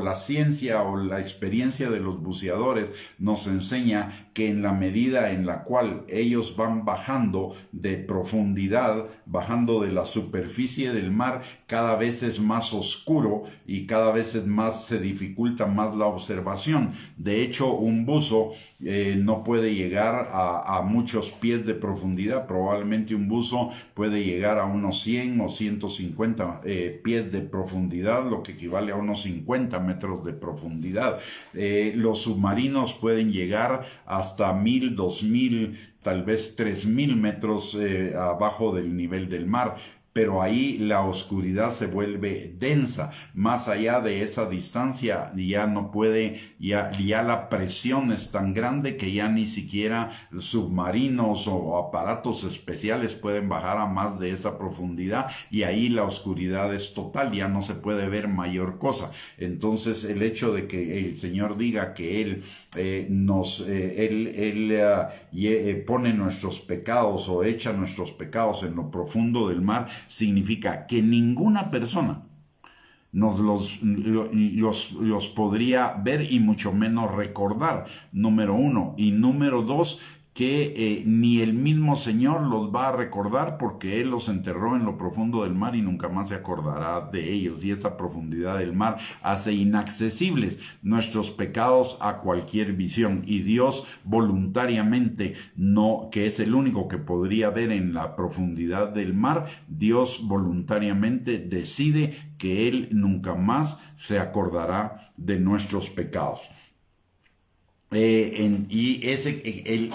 la ciencia o la experiencia de los buceadores nos enseña que en la medida en la cual ellos van bajando de profundidad, bajando de la superficie del mar, cada vez es más oscuro y cada vez se dificulta más la observación. De hecho, un buzo no puede llegar a muchos pies de profundidad. Probablemente un buzo puede llegar a unos 100 o 150 pies de profundidad, lo que equivale a unos 50 metros de profundidad. Los submarinos pueden llegar hasta 1000, 2000, tal vez 3000 metros abajo del nivel del mar. Pero ahí la oscuridad se vuelve densa. Más allá de esa distancia ya no puede, ya la presión es tan grande que ya ni siquiera submarinos o aparatos especiales pueden bajar a más de esa profundidad, y ahí la oscuridad es total, ya no se puede ver mayor cosa. Entonces el hecho de que el Señor diga que Él pone nuestros pecados o echa nuestros pecados en lo profundo del mar, significa que ninguna persona nos los podría ver y mucho menos recordar, número uno. Y número dos, que ni el mismo Señor los va a recordar, porque Él los enterró en lo profundo del mar y nunca más se acordará de ellos. Y esa profundidad del mar hace inaccesibles nuestros pecados a cualquier visión. Y Dios voluntariamente, que es el único que podría ver en la profundidad del mar, Dios voluntariamente decide que Él nunca más se acordará de nuestros pecados.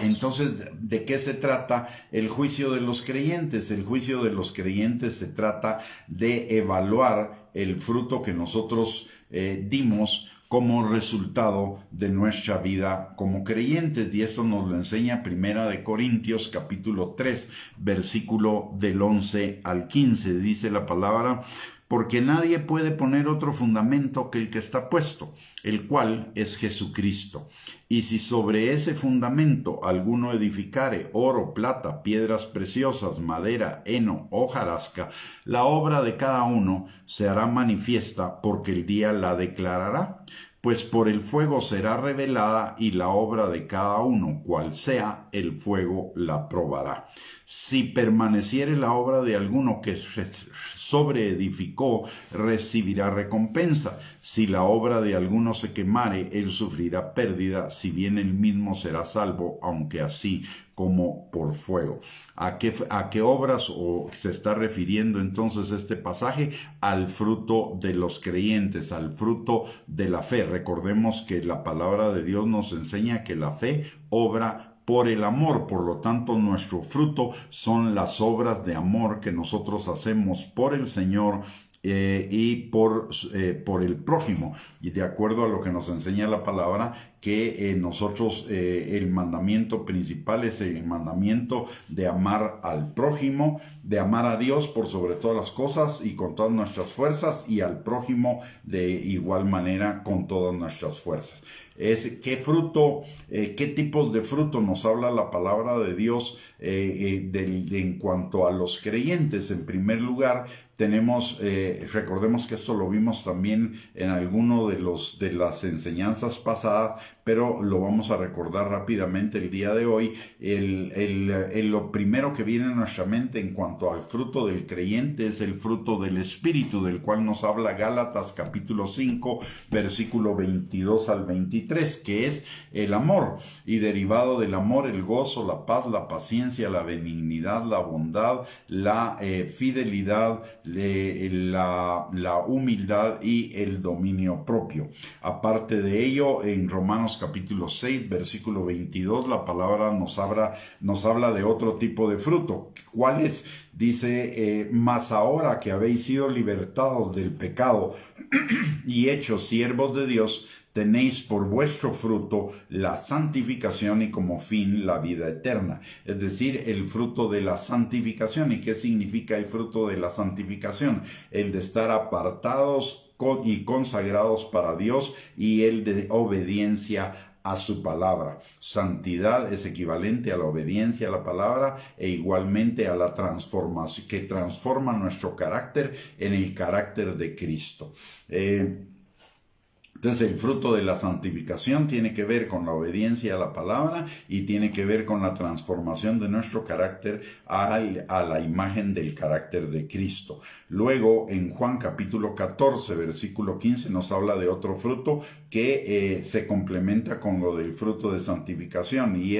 Entonces, ¿de qué se trata el juicio de los creyentes? El juicio de los creyentes se trata de evaluar el fruto que nosotros dimos como resultado de nuestra vida como creyentes. Y esto nos lo enseña Primera de Corintios capítulo 3, versículo del 11 al 15. Dice la palabra: porque nadie puede poner otro fundamento que el que está puesto, el cual es Jesucristo. Y si sobre ese fundamento alguno edificare oro, plata, piedras preciosas, madera, heno, hojarasca, la obra de cada uno se hará manifiesta, porque el día la declarará. Pues por el fuego será revelada, y la obra de cada uno, cual sea, el fuego la probará. Si permaneciere la obra de alguno que sobreedificó, recibirá recompensa. Si la obra de alguno se quemare, él sufrirá pérdida, si bien él mismo será salvo, aunque así como por fuego. ¿A qué obras se está refiriendo entonces este pasaje? Al fruto de los creyentes, al fruto de la fe. Recordemos que la palabra de Dios nos enseña que la fe obra por el amor. Por lo tanto, nuestro fruto son las obras de amor que nosotros hacemos por el Señor y por el prójimo. Y de acuerdo a lo que nos enseña la palabra, que nosotros el mandamiento principal es el mandamiento de amar al prójimo, de amar a Dios por sobre todas las cosas y con todas nuestras fuerzas, y al prójimo de igual manera con todas nuestras fuerzas. ¿Qué tipos de fruto nos habla la palabra de Dios en cuanto a los creyentes? En primer lugar, recordemos que esto lo vimos también en alguno de las enseñanzas pasadas, pero lo vamos a recordar rápidamente el día de hoy. Lo primero que viene a nuestra mente en cuanto al fruto del creyente es el fruto del Espíritu, del cual nos habla Gálatas capítulo 5, versículo 22 al 23, que es el amor, y derivado del amor, el gozo, la paz, la paciencia, la benignidad, la bondad, la fidelidad, la humildad y el dominio propio. Aparte de ello, en Romanos capítulo 6, versículo 22, la palabra nos habla de otro tipo de fruto. ¿Cuál es? Dice, mas ahora que habéis sido libertados del pecado y hechos siervos de Dios, tenéis por vuestro fruto la santificación y como fin la vida eterna. Es decir, el fruto de la santificación. ¿Y qué significa el fruto de la santificación? El de estar apartados y consagrados para Dios, y el de obediencia a su palabra. Santidad es equivalente a la obediencia a la palabra e igualmente a la transformación, que transforma nuestro carácter en el carácter de Cristo. Entonces el fruto de la santificación tiene que ver con la obediencia a la palabra y tiene que ver con la transformación de nuestro carácter a la imagen del carácter de Cristo. Luego en Juan capítulo 14 versículo 15 nos habla de otro fruto que se complementa con lo del fruto de santificación, y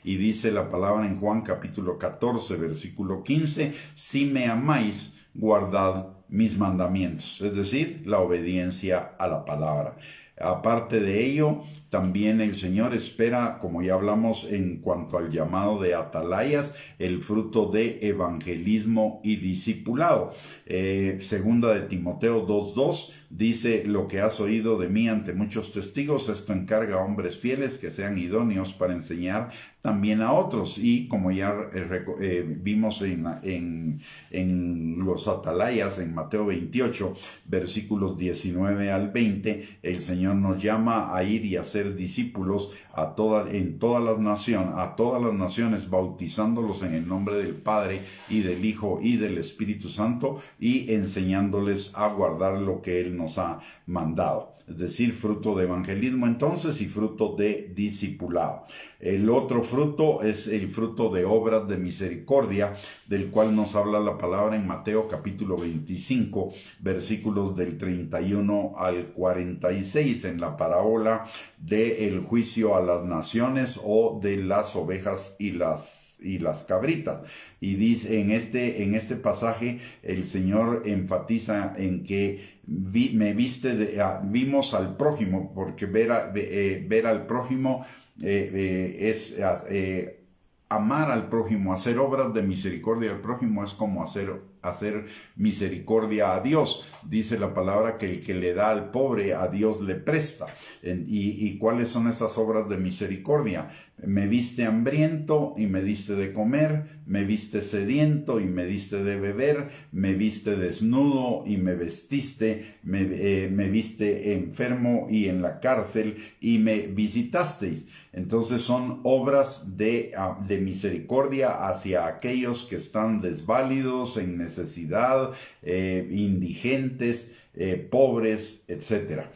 dice la palabra en Juan capítulo 14 versículo 15: si me amáis, guardad mis mandamientos, es decir, la obediencia a la palabra. Aparte de ello, también el Señor espera, como ya hablamos en cuanto al llamado de atalayas, el fruto de evangelismo y discipulado. Segunda de Timoteo 2:2 dice: lo que has oído de mí ante muchos testigos, esto encarga a hombres fieles que sean idóneos para enseñar también a otros. Y como ya vimos en los atalayas, en Mateo 28, versículos 19 al 20, el Señor nos llama a ir y a ser discípulos a todas las naciones, bautizándolos en el nombre del Padre y del Hijo y del Espíritu Santo, y enseñándoles a guardar lo que Él nos ha mandado. Es decir, fruto de evangelismo entonces y fruto de discipulado. El otro fruto es el fruto de obras de misericordia, del cual nos habla la palabra en Mateo capítulo 25, versículos del 31 al 46, en la parábola del juicio a las naciones, o de las ovejas y las cabritas. Y dice en este pasaje el Señor enfatiza en que vimos al prójimo, porque ver al prójimo es amar al prójimo. Hacer obras de misericordia al prójimo es como hacer misericordia a Dios. Dice la palabra que el que le da al pobre, a Dios le presta. ¿Y cuáles son esas obras de misericordia? Me viste hambriento y me diste de comer, me viste sediento y me diste de beber, me viste desnudo y me vestiste, me viste enfermo y en la cárcel y me visitasteis. Entonces son obras de misericordia hacia aquellos que están desválidos, en necesidad, indigentes, pobres, etc.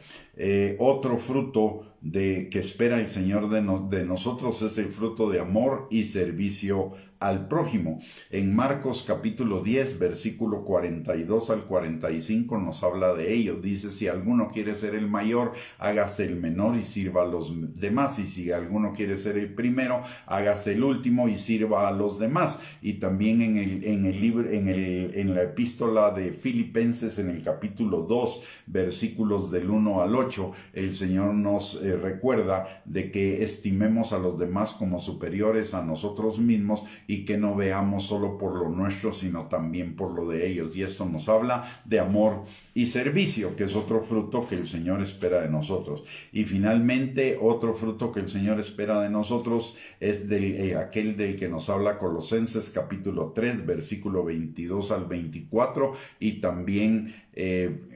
Otro fruto que espera el Señor de nosotros es el fruto de amor y servicio al prójimo. En Marcos capítulo 10, versículo 42 al 45 nos habla de ello. Dice: si alguno quiere ser el mayor, hágase el menor y sirva a los demás. Y si alguno quiere ser el primero, hágase el último y sirva a los demás. Y también en la epístola de Filipenses, en el capítulo 2, versículos del 1 al 8, el Señor nos recuerda de que estimemos a los demás como superiores a nosotros mismos, y que no veamos solo por lo nuestro, sino también por lo de ellos. Y esto nos habla de amor y servicio, que es otro fruto que el Señor espera de nosotros. Y finalmente, otro fruto que el Señor espera de nosotros es aquel del que nos habla Colosenses capítulo 3, versículo 22 al 24, y también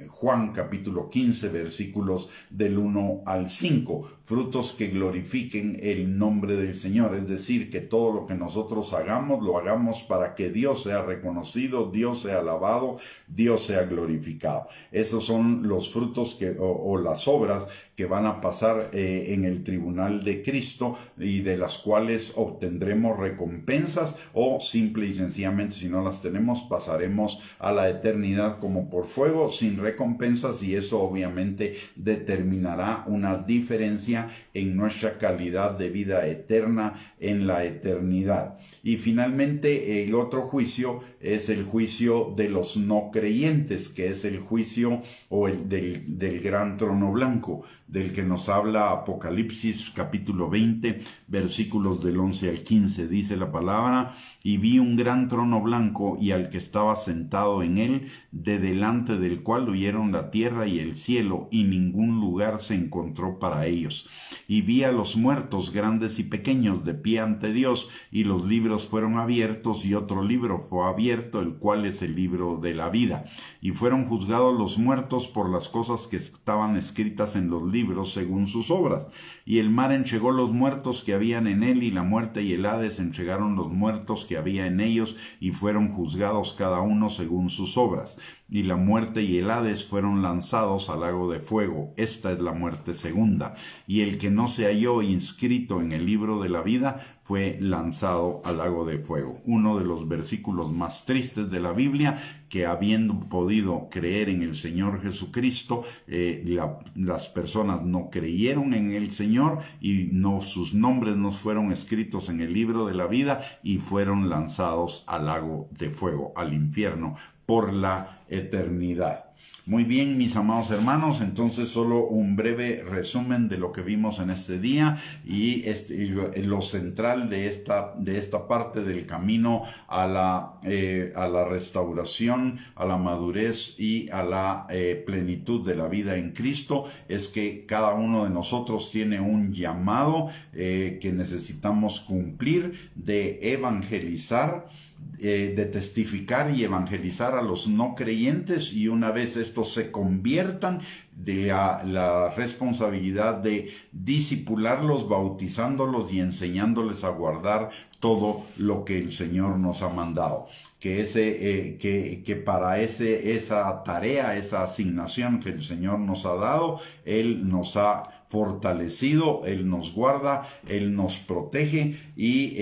Juan capítulo 15, versículos versículos del 1 al 5. Frutos que glorifiquen el nombre del Señor, es decir, que todo lo que nosotros hagamos, lo hagamos para que Dios sea reconocido, Dios sea alabado, Dios sea glorificado. Esos son los frutos o las obras que van a pasar en el tribunal de Cristo y de las cuales obtendremos recompensas, o simple y sencillamente, si no las tenemos, pasaremos a la eternidad como por fuego sin recompensas, y eso obviamente determinará una diferencia en nuestra calidad de vida eterna en la eternidad. Y finalmente el otro juicio es el juicio de los no creyentes, que es el juicio o el del gran trono blanco, del que nos habla Apocalipsis capítulo 20, versículos del 11 al 15. Dice la palabra: y vi un gran trono blanco y al que estaba sentado en él, de delante del cual huyeron la tierra y el cielo, y ningún lugar se encontró para ellos. Y vi a los muertos, grandes y pequeños, de pie ante Dios, y los libros fueron abiertos, y otro libro fue abierto, el cual es el libro de la vida. Y fueron juzgados los muertos por las cosas que estaban escritas en los libros según sus obras. Y el mar entregó los muertos que habían en él, y la muerte y el Hades entregaron los muertos que había en ellos, y fueron juzgados cada uno según sus obras. Y la muerte y el Hades fueron lanzados al lago de fuego. Esta es la muerte segunda. Y el que no se halló inscrito en el libro de la vida fue lanzado al lago de fuego. Uno de los versículos más tristes de la Biblia, que habiendo podido creer en el Señor Jesucristo, las personas no creyeron en el Señor, y sus nombres no fueron escritos en el libro de la vida, y fueron lanzados al lago de fuego, al infierno, por la eternidad. Muy bien, mis amados hermanos, entonces solo un breve resumen de lo que vimos en este día, y lo central de esta parte del camino a la restauración, a la madurez y a la plenitud de la vida en Cristo, es que cada uno de nosotros tiene un llamado que necesitamos cumplir, de evangelizar, de testificar y evangelizar a los no creyentes, y una vez estos se conviertan, de la responsabilidad de discipularlos, bautizándolos y enseñándoles a guardar todo lo que el Señor nos ha mandado. Que para esa tarea, esa asignación que el Señor nos ha dado, Él nos ha fortalecido, Él nos guarda, Él nos protege, y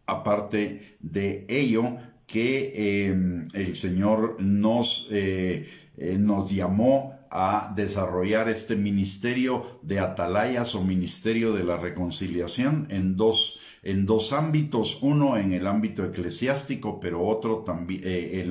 aparte de ello, que el Señor nos llamó a desarrollar este ministerio de atalayas, o ministerio de la reconciliación, en dos ámbitos: uno en el ámbito eclesiástico, pero el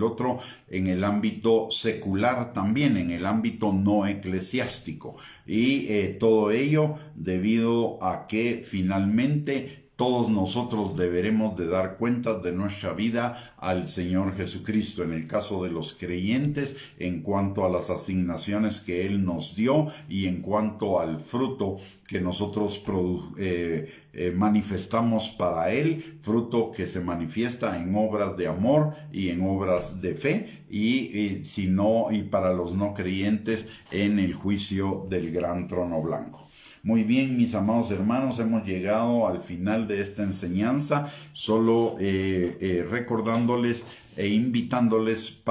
otro en el ámbito secular, también en el ámbito no eclesiástico. Y todo ello debido a que finalmente todos nosotros deberemos de dar cuenta de nuestra vida al Señor Jesucristo. En el caso de los creyentes, en cuanto a las asignaciones que Él nos dio, y en cuanto al fruto que nosotros manifestamos para Él, fruto que se manifiesta en obras de amor y en obras de fe, y para los no creyentes, en el juicio del gran trono blanco. Muy bien, mis amados hermanos, hemos llegado al final de esta enseñanza, solo recordándoles e invitándoles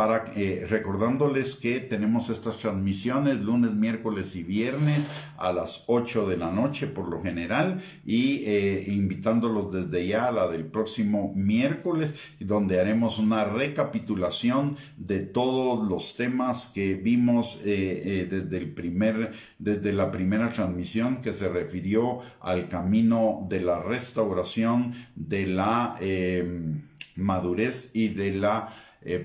recordándoles que tenemos estas transmisiones lunes, miércoles y viernes a las 8 de la noche por lo general, y invitándolos desde ya a la del próximo miércoles, donde haremos una recapitulación de todos los temas que vimos desde la primera transmisión, que se refirió al camino de la restauración, de la madurez y de la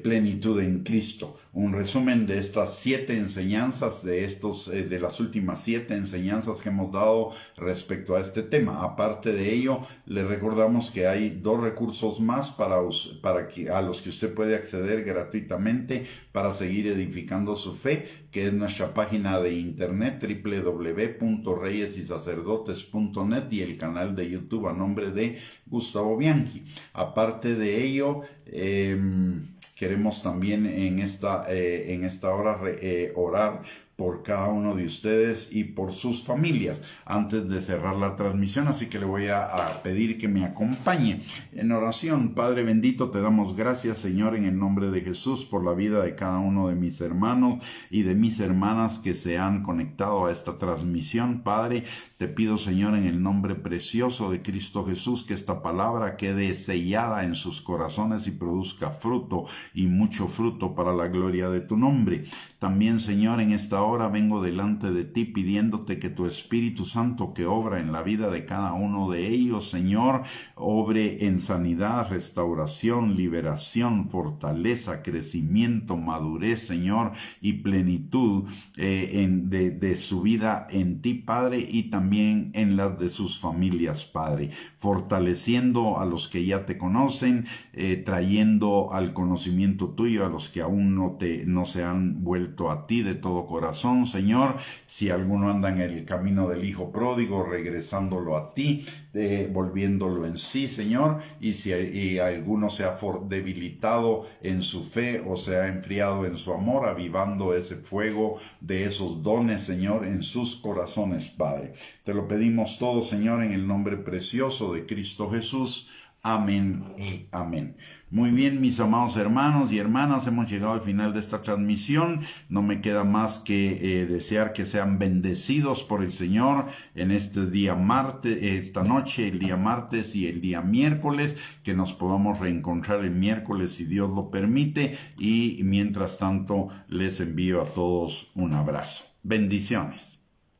plenitud en Cristo. Un resumen de estas 7 enseñanzas, de las últimas 7 enseñanzas que hemos dado respecto a este tema. Aparte de ello, le recordamos que hay 2 recursos más a los que usted puede acceder gratuitamente para seguir edificando su fe, que es nuestra página de internet www.reyesysacerdotes.net, y el canal de YouTube a nombre de Gustavo Bianchi. Aparte de ello, Queremos también en esta hora orar por cada uno de ustedes y por sus familias antes de cerrar la transmisión, así que le voy a pedir que me acompañe en oración. Padre bendito, te damos gracias, Señor, en el nombre de Jesús, por la vida de cada uno de mis hermanos y de mis hermanas que se han conectado a esta transmisión. Padre, te pido, Señor, en el nombre precioso de Cristo Jesús, que esta palabra quede sellada en sus corazones y produzca fruto y mucho fruto para la gloria de tu nombre. También, Señor, en esta hora vengo delante de ti pidiéndote que tu Espíritu Santo, que obra en la vida de cada uno de ellos, Señor, obre en sanidad, restauración, liberación, fortaleza, crecimiento, madurez, Señor, y plenitud de su vida en ti, Padre, y también en las de sus familias, Padre, fortaleciendo a los que ya te conocen, trayendo al conocimiento tuyo a los que aún no se han vuelto a ti de todo corazón, Señor. Si alguno anda en el camino del hijo pródigo, regresándolo a ti, volviéndolo en sí, Señor, y si alguno se ha debilitado en su fe o se ha enfriado en su amor, avivando ese fuego de esos dones, Señor, en sus corazones, Padre. Te lo pedimos todo, Señor, en el nombre precioso de Cristo Jesús. Amén y amén. Muy bien, mis amados hermanos y hermanas, hemos llegado al final de esta transmisión. No me queda más que desear que sean bendecidos por el Señor en este día martes, esta noche, el día martes y el día miércoles, que nos podamos reencontrar el miércoles si Dios lo permite, y mientras tanto les envío a todos un abrazo. Bendiciones.